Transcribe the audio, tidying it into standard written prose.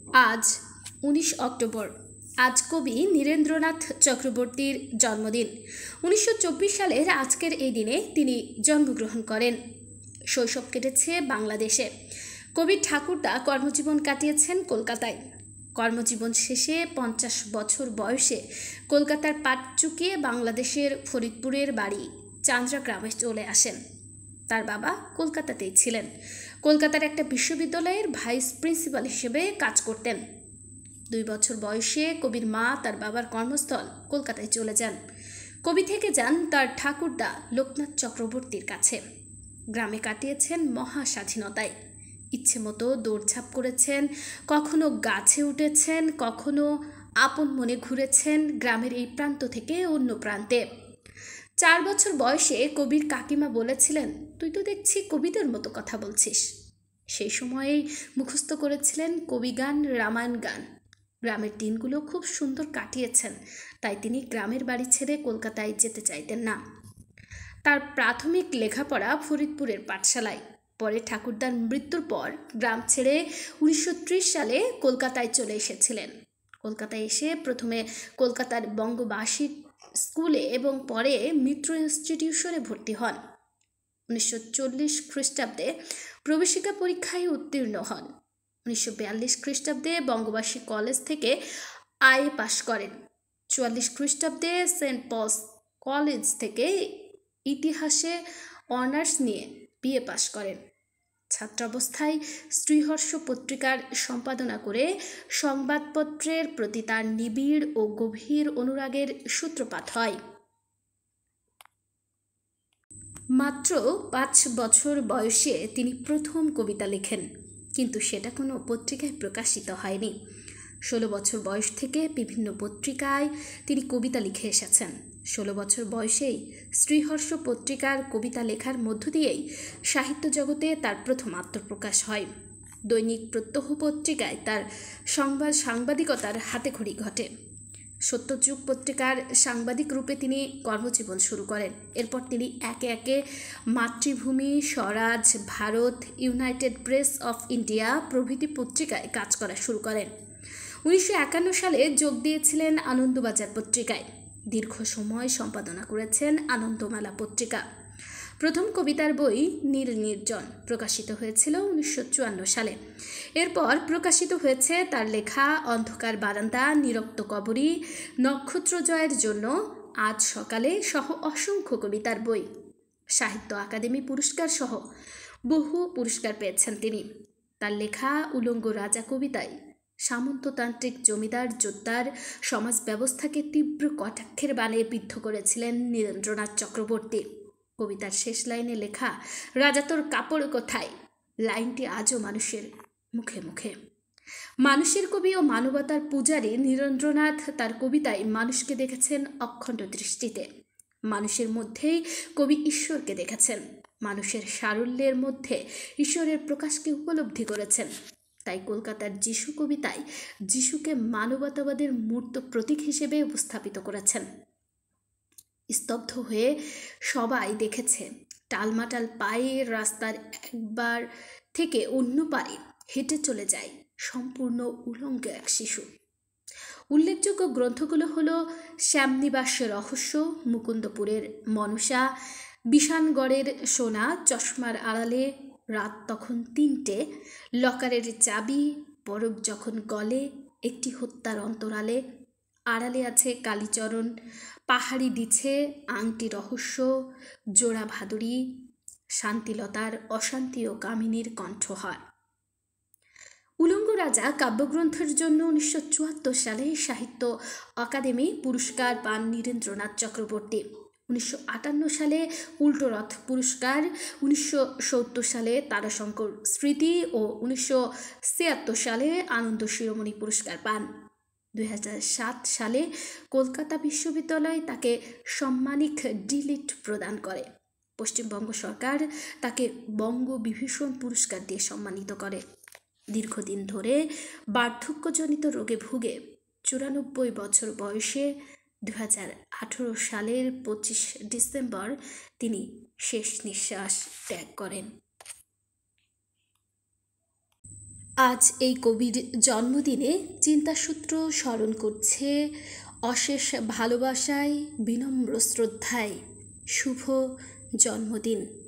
আজ 19 অক্টোবর। আজ কবি নীরেন্দ্রনাথ চক্রবর্তীর জন্মদিন। 1924 সালের আজকের এই দিনে তিনি জন্মগ্রহণ করেন। শৈশব কেটেছে বাংলাদেশে। কবি ঠাকুরদা কর্মজীবন কাটিয়েছেন কলকাতায়। কর্মজীবন শেষে 50 বছর বয়সে কলকাতার পাট চুকিয়ে বাংলাদেশের ফরিদপুরের বাড়ি চান্দ্রা গ্রামে চলে আসেন। তার বাবা কলকাতাতেই ছিলেন। কলকাতার একটা বিশ্ববিদ্যালয়ের ভাইস প্রিন্সিপাল হিসেবে কাজ করতেন। 2 বছর বয়সে কবির মা তার বাবার কর্মস্থল কলকাতায় চলে যান। কবি থেকে যান তার ঠাকুরদা লোকনাথ চক্রবর্তীর কাছে। গ্রামে কাটিয়েছেন মহা স্বাধীনতায়। ইচ্ছে মতো দৌড়ঝাঁপ করেছেন, কখনো গাছে উঠেছেন, কখনো আপন মনে ঘুরেছেন গ্রামের এই প্রান্ত থেকে অন্য প্রান্তে। 4 বছর বয়সে কবির কাকিমা বলেছিলেন, তুই তো দেখছি কবিদের মতো কথা বলছিস। সেই সময়েই মুখস্থ করেছিলেন কবিগান, রামায়ণ গান। গ্রামের দিনগুলো খুব সুন্দর কাটিয়েছেন, তাই তিনি গ্রামের বাড়ি ছেড়ে কলকাতায় যেতে চাইতেন না। তার প্রাথমিক লেখাপড়া ফরিদপুরের পাঠশালায়। পরে ঠাকুরদার মৃত্যুর পর গ্রাম ছেড়ে 1930 সালে কলকাতায় চলে এসেছিলেন। কলকাতায় এসে প্রথমে কলকাতার বঙ্গবাসী স্কুলে এবং পরে মিত্র ইনস্টিটিউশনে ভর্তি হন। 1940 খ্রিস্টাব্দে প্রবেশিকা পরীক্ষায় উত্তীর্ণ হন। 1942 খ্রিস্টাব্দে বঙ্গবাসী কলেজ থেকে আইএ পাশ করেন। 44 খ্রিস্টাব্দে সেন্ট পলস কলেজ থেকে ইতিহাসে অনার্স নিয়ে বিএ পাশ করেন। ছাত্রাবস্থায় শ্রীহর্ষ পত্রিকার সম্পাদনা করে সংবাদপত্রের প্রতি তার নিবিড় ও গভীর অনুরাগের সূত্রপাত হয়। মাত্র 5 বছর বয়সে তিনি প্রথম কবিতা লেখেন, কিন্তু সেটা কোনো পত্রিকায় প্রকাশিত হয়নি। 16 বছর বয়স থেকে বিভিন্ন পত্রিকায় তিনি কবিতা লিখে এসেছেন। 16 বছর বয়সেই শ্রীহর্ষ পত্রিকার কবিতা লেখার মধ্য দিয়েই সাহিত্য জগতে তার প্রথম আত্মপ্রকাশ হয়। দৈনিক প্রত্যহ পত্রিকায় তার সাংবাদিকতার হাতেখড়ি ঘটে। সত্যযুগ পত্রিকার সাংবাদিক রূপে তিনি কর্মজীবন শুরু করেন। এরপর তিনি একে একে Mathrubhumi, Swaraj, Bharat, United Press of India প্রভৃতি পত্রিকায় কাজ করা শুরু করেন। 1951 সালে যোগ দিয়েছিলেন আনন্দবাজার পত্রিকায়। দীর্ঘ সময় সম্পাদনা করেছেন আনন্দমেলা পত্রিকা। প্রথম কবিতার বই নীল নির্জন প্রকাশিত হয়েছিল 1954 সালে। এরপর প্রকাশিত হয়েছে তার লেখা অন্ধকার বারান্দা, নিরক্ত কবরী, নক্ষত্র জয়ের জন্য, আজ সকালে সহ অসংখ্য কবিতার বই। সাহিত্য আকাদেমি পুরস্কার সহ বহু পুরস্কার পেয়েছেন তিনি। তার লেখা উলঙ্গ রাজা কবিতায় সামন্ততান্ত্রিক জমিদার যোদ্ধার সমাজ ব্যবস্থাকে তীব্র কটাক্ষের বাণে বিদ্ধ করেছিলেন নীরেন্দ্রনাথ চক্রবর্তী। কবিতার শেষ লাইনে লেখা রাজা তোর কাপড় কোথায়, লাইনটি আজও মানুষের মুখে মুখে। মানুষের কবি ও মানবতার পূজারী নীরেন্দ্রনাথ তার কবিতায় মানুষকে দেখেছেন অখণ্ড দৃষ্টিতে। মানুষের মধ্যেই কবি ঈশ্বরকে দেখেছেন। মানুষের সারল্যের মধ্যে ঈশ্বরের প্রকাশকে উপলব্ধি করেছেন। তাই কলকাতার যিশু কবিতায় যিশুকে মানবতাবাদের মূর্ত প্রতীক হিসেবে উপস্থাপিত করেছেন। স্তব্ধ হয়ে সবাই দেখেছে টালমাটাল পায়ে রাস্তার একবার থেকে অন্য পারে হেঁটে চলে যায় সম্পূর্ণ উলঙ্গ এক শিশু। উল্লেখযোগ্য গ্রন্থগুলো হলো শ্যামনিবাস রহস্য, মুকুন্দপুরের মনসা, বিশানগড়ের সোনা, চশমার আড়ালে, রাত তখন 3টে, লকারের চাবি, বরফ যখন গলে, একটি হত্যার অন্তরালে, আড়ালে আছে কালীচরণ, পাহাড়ি দিছে, আংটি রহস্য, জোড়া ভাদুরী, শান্তিলতার অশান্তি ও কামিনীর কণ্ঠহার। উলঙ্গ রাজা কাব্যগ্রন্থের জন্য 1974 সালে সাহিত্য আকাদেমি পুরস্কার পান নীরেন্দ্রনাথ চক্রবর্তী। 1958 সালে উল্টো রথ পুরস্কার, 1970 সালে তারাশঙ্কর স্মৃতি ও 1976 সালে আনন্দ শিরোমণি পুরস্কার পান। 2007 সালে কলকাতা বিশ্ববিদ্যালয় তাকে সম্মানিক ডিলিট প্রদান করে। পশ্চিমবঙ্গ সরকার তাকে বঙ্গবিভূষণ পুরস্কার দিয়ে সম্মানিত করে। দীর্ঘদিন ধরে বার্ধক্যজনিত রোগে ভুগে 94 বছর বয়সে 2018 সালের 25 ডিসেম্বর তিনি শেষ নিঃশ্বাস ত্যাগ করেন। আজ এই কবির জন্মদিনে চিন্তাসূত্র স্মরণ করছে অশেষ ভালোবাসায়, বিনম্র শ্রদ্ধায়। শুভ জন্মদিন।